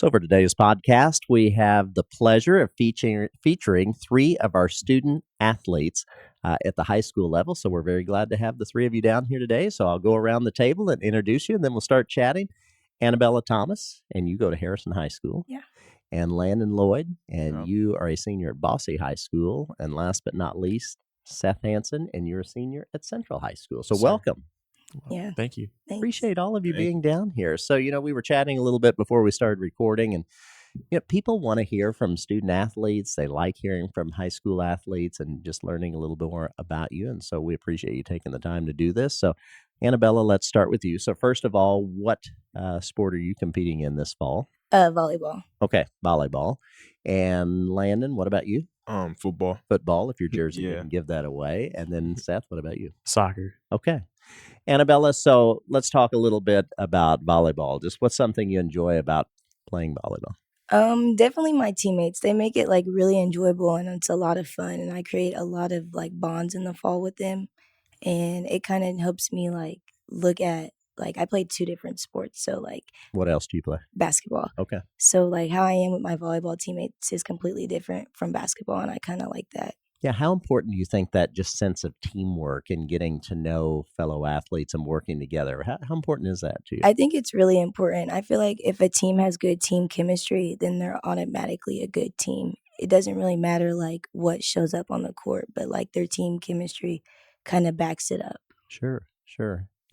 So for today's podcast, we have the pleasure of featuring three of our student athletes at the high school level. So we're very glad to have the three of you down here today. So I'll go around the table and introduce you, and then we'll start chatting. Annabella Thomas, and you go to Harrison High School. Yeah. And Landon Lloyd, and Yep. you are a senior at Bosse High School. And last but not least, Seth Hanson, and you're a senior at Central High School. So Sir. welcome. Yeah. Thank you. Thanks. Appreciate all of you Thank being down here. So, we were chatting a little bit before we started recording, and people want to hear from student athletes. They like hearing from high school athletes and just learning a little bit more about you. And so we appreciate you taking the time to do this. So, Annabella, let's start with you. So, first of all, what sport are you competing in this fall? Volleyball. Okay, volleyball. And Landon, what about you? Football. Football, if your jersey Yeah. didn't give that away. And then Seth, what about you? Soccer. Okay. Annabella, so let's talk a little bit about volleyball. Just what's something you enjoy about playing volleyball? Definitely my teammates. They make it like really enjoyable and it's a lot of fun. And I create a lot of like bonds in the fall with them. And it kind of helps me like look at like I played two different sports. So like What else do you play? basketball. Okay. So like how I am with my volleyball teammates is completely different from basketball. And I kind of like that. Yeah, how important do you think that just sense of teamwork and getting to know fellow athletes and working together, how important is that to you? I think it's really important. I feel like if a team has good team chemistry, then they're automatically a good team. It doesn't really matter like what shows up on the court, but like their team chemistry kind of backs it up. Sure.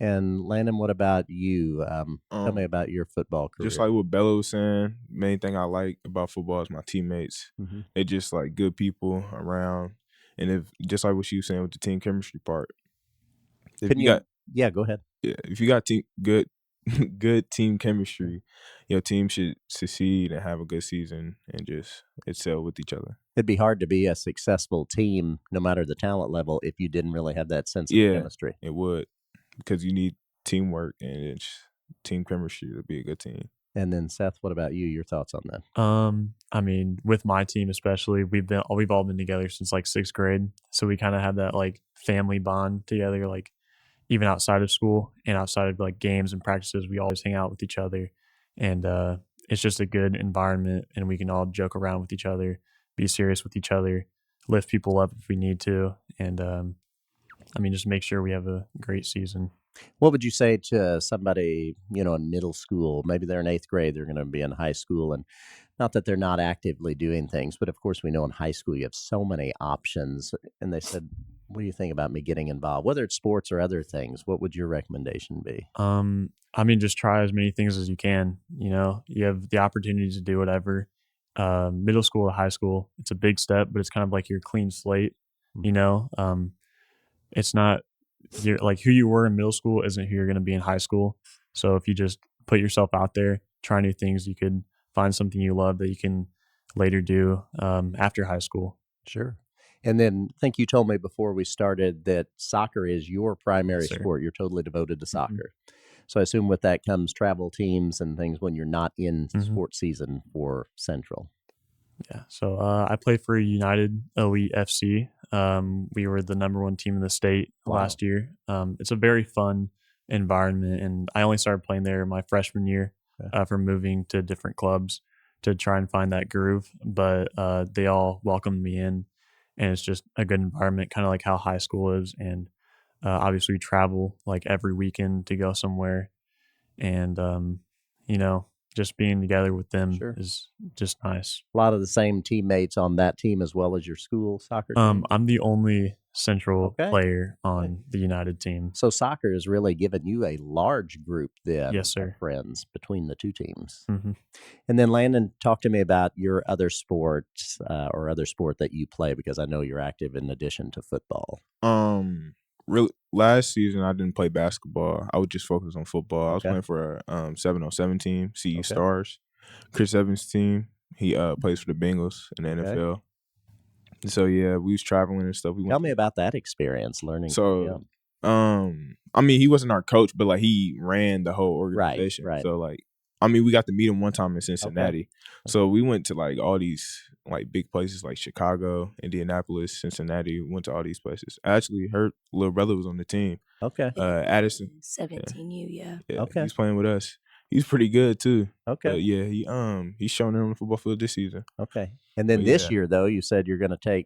And Landon, what about you? Tell me about your football career. Just like what Bella was saying, main thing I like about football is my teammates. Mhm. They're just like good people around. And if just like what she was saying with the team chemistry part, if Can you you- got Yeah, go ahead. if you got good team chemistry, your team should succeed and have a good season and just excel with each other. It'd be hard to be a successful team, no matter the talent level, if you didn't really have that sense of Yeah. chemistry. It would, because you need teamwork and it's team chemistry to be a good team. And then Seth, what about you? Your thoughts on that? I mean, with my team especially, we've all been together since like sixth grade, so we kind of have that like family bond together. Like even outside of school and outside of like games and practices, we always hang out with each other, and it's just a good environment. And we can all joke around with each other, be serious with each other, lift people up if we need to, and I mean, just make sure we have a great season. What would you say to somebody, in middle school? Maybe they're in eighth grade, they're going to be in high school, and not that they're not actively doing things, but of course we know in high school you have so many options. And they said, what do you think about me getting involved? Whether it's sports or other things, what would your recommendation be? I mean, just try as many things as you can. You have the opportunity to do whatever. Middle school to high school, it's a big step, but it's kind of like your clean slate. It's not like who you were in middle school isn't who you're going to be in high school. So if you just put yourself out there, try new things, you could find something you love that you can later do after high school. Sure. And then I think you told me before we started that soccer is your primary Yes, sir. sport. You're totally devoted to soccer. So I assume with that comes travel teams and things when you're not in sports season for Central. Yeah. So I played for United Elite FC. We were the number one team in the state last year. It's a very fun environment, and I only started playing there my freshman year from moving to different clubs to try and find that groove. But they all welcomed me in, and it's just a good environment, kind of like how high school is. And obviously, we travel like every weekend to go somewhere, and just being together with them Sure. is just nice. A lot of the same teammates on that team as well as your school soccer team. I'm the only Central Okay. player on the United team. So soccer has really given you a large group then Yes, sir. of friends between the two teams. Mhm. And then Landon, talk to me about your other sports or other sport that you play, because I know you're active in addition to football. Really, last season I didn't play basketball. I was just focused on football. I was Okay. playing for a 7-on-7 team, CE Okay. Stars. Chris Evans' team. He plays for the Bengals in the Okay. NFL. So yeah, we was traveling and stuff. Tell me about that experience learning. So, I mean, he wasn't our coach, but like he ran the whole organization. right. So like, I mean, we got to meet him one time in Cincinnati. So we went to like all these like big places like Chicago, Indianapolis, Cincinnati. We went to all these places. Actually, her little brother was on the team. Okay. Addison. 17U, yeah. Yeah, Okay. he's playing with us. He's pretty good too. Okay. But yeah, he's shown it on the football field this season. Okay. And then But this yeah. year, though, you said you're going to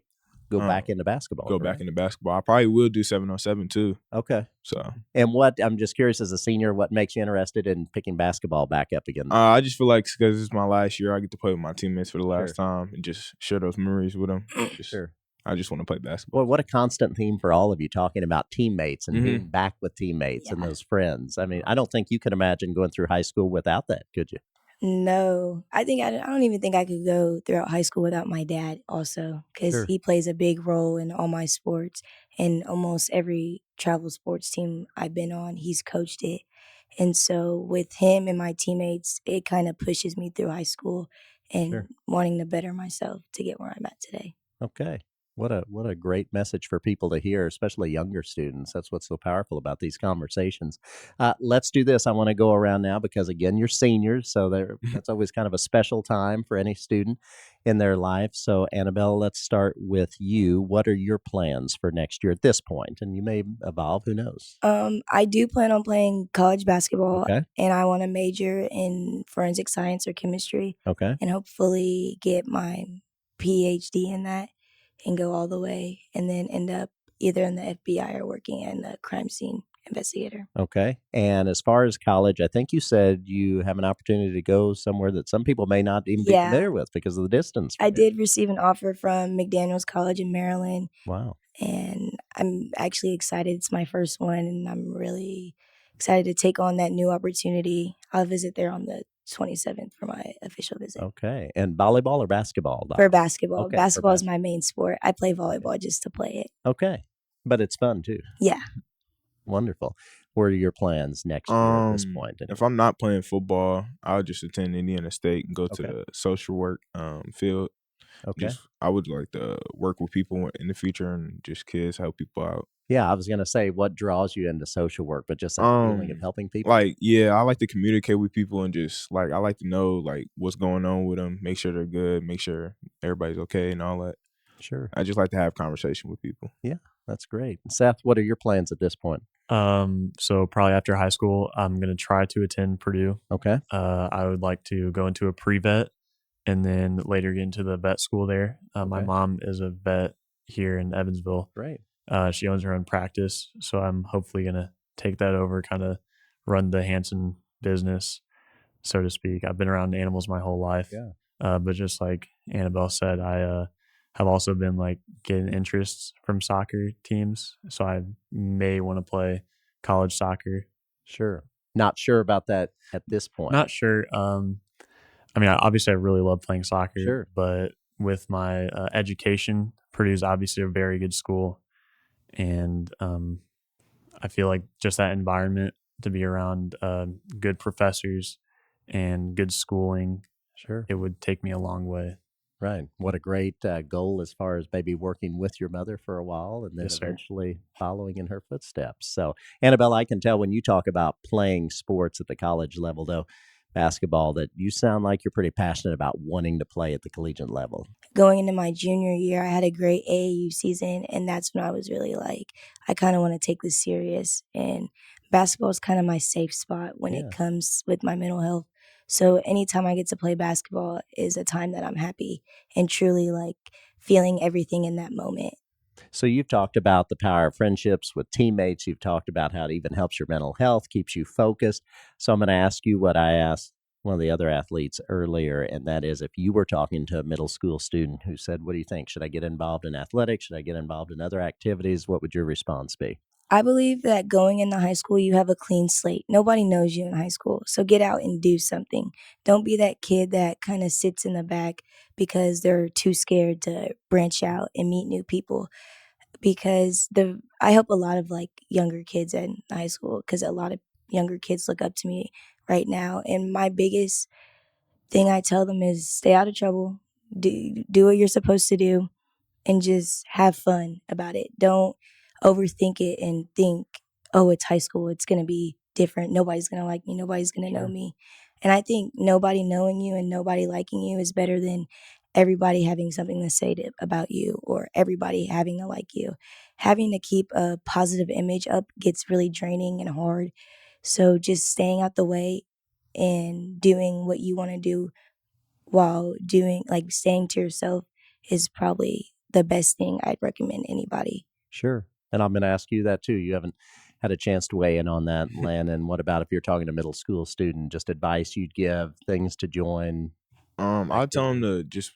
go back into basketball. Go back into basketball. I probably will do 7-on-7 too. Okay. So. And I'm just curious, as a senior, what makes you interested in picking basketball back up again? I just feel like because it's my last year, I get to play with my teammates for the last time and just share those memories with them. Sure. I just want to play basketball. Well, what a constant theme for all of you, talking about teammates and being back with teammates and those friends. I mean, I don't think you could imagine going through high school without that, could you? No, I don't even think I could go throughout high school without my dad also, because he plays a big role in all my sports, and almost every travel sports team I've been on, he's coached it. And so with him and my teammates, it kind of pushes me through high school and wanting to better myself to get where I'm at today. Okay. What a great message for people to hear, especially younger students. That's what's so powerful about these conversations. Let's do this. I want to go around now because, again, you're seniors, so that's always kind of a special time for any student in their life. So, Annabelle, let's start with you. What are your plans for next year at this point? And you may evolve. Who knows? I do plan on playing college basketball, and I want to major in forensic science or chemistry. Okay. And hopefully get my PhD in that and go all the way, and then end up either in the FBI or working in the crime scene investigator. Okay. And as far as college, I think you said you have an opportunity to go somewhere that some people may not even be familiar with because of the distance. I did receive an offer from McDaniels College in Maryland. Wow. And I'm actually excited. It's my first one, and I'm really excited to take on that new opportunity. I'll visit there on the 27th for my official visit. Okay. And volleyball or basketball? For basketball. Okay, basketball is my main sport. I play volleyball just to play it. Okay. But it's fun too. Yeah. Wonderful. What are your plans next year at this point? If I'm not playing football, I'll just attend Indiana State and go to the social work field. Okay. I would like to work with people in the future and just kids, help people out. Yeah, I was going to say, what draws you into social work, but just that feeling of helping people? Like, yeah, I like to communicate with people and just, like, I like to know, like, what's going on with them, make sure they're good, make sure everybody's okay and all that. Sure. I just like to have conversation with people. Yeah, that's great. Seth, what are your plans at this point? So probably after high school, I'm going to try to attend Purdue. Okay. I would like to go into a pre-vet and then later get into the vet school there. My mom is a vet here in Evansville. Great. She owns her own practice, so I'm hopefully going to take that over, kind of run the Hanson business, so to speak. I've been around animals my whole life. Yeah. But just like Annabelle said, I have also been like getting interests from soccer teams, so I may want to play college soccer. Sure. Not sure about that at this point. Not sure. I mean, obviously, I really love playing soccer, but with my education, Purdue is obviously a very good school. And I feel like just that environment to be around good professors and good schooling, it would take me a long way. Right. What a great goal as far as maybe working with your mother for a while and then eventually following in her footsteps. So, Annabelle, I can tell when you talk about playing sports at the college level, though, basketball, that you sound like you're pretty passionate about wanting to play at the collegiate level. Going into my junior year, I had a great AAU season, and that's when I was really like, I kind of want to take this serious. And basketball is kind of my safe spot when it comes with my mental health. So anytime I get to play basketball is a time that I'm happy and truly like feeling everything in that moment. So you've talked about the power of friendships with teammates. You've talked about how it even helps your mental health, keeps you focused. So I'm going to ask you what I asked one of the other athletes earlier, and that is, if you were talking to a middle school student who said, what do you think? Should I get involved in athletics? Should I get involved in other activities? What would your response be? I believe that going into high school, you have a clean slate. Nobody knows you in high school. So get out and do something. Don't be that kid that kind of sits in the back because they're too scared to branch out and meet new people. Because I help a lot of like younger kids in high school because a lot of younger kids look up to me right now. And my biggest thing I tell them is stay out of trouble, do what you're supposed to do, and just have fun about it. Don't overthink it and think, oh, it's high school, it's going to be different. Nobody's going to like me. Nobody's going to know me. And I think nobody knowing you and nobody liking you is better than everybody having something to say about you or everybody having to like you. Having to keep a positive image up gets really draining and hard. So just staying out the way and doing what you want to do while doing like staying to yourself is probably the best thing I'd recommend anybody. Sure. And I'm going to ask you that too. You haven't had a chance to weigh in on that, Landon. What about if you're talking to middle school student, just advice you'd give, things to join? I'll tell them to just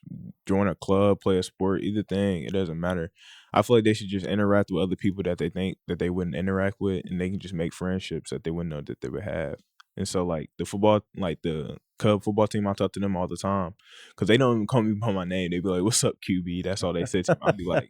join a club, play a sport, either thing. It doesn't matter. I feel like they should just interact with other people that they think that they wouldn't interact with, and they can just make friendships that they wouldn't know that they would have. And so, like the Cub football team, I talk to them all the time because they don't even call me by my name. They be like, "What's up, QB?" That's all they say to me. I'd be like,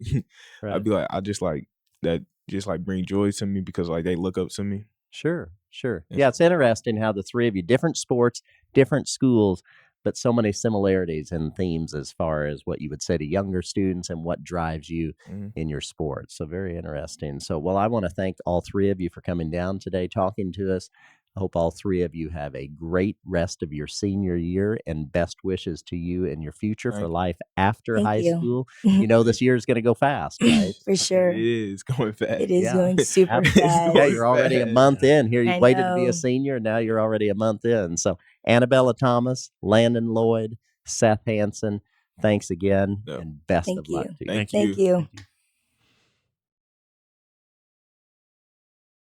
Right. I just like that, just like bring joy to me because like they look up to me. Sure. And Yeah, so, it's interesting how the three of you, different sports, different schools, but so many similarities and themes as far as what you would say to younger students and what drives you mhm. in your sport. So very interesting. So, well, I want to thank all three of you for coming down today, talking to us. I hope all three of you have a great rest of your senior year and best wishes to you in your future for Thank you. life after Thank high you. school. You know, this year is going to go fast, right? For sure. It is going fast. It is Yeah. going super It's fast. Yeah, going you're already a fast. month in. Here you I waited to be a know. senior, and now you're already a month in. So, Annabella Thomas, Landon Lloyd, Seth Hanson, thanks again, Yep. and best Thank of luck you. to you. Thank Thank you. you. Thank you.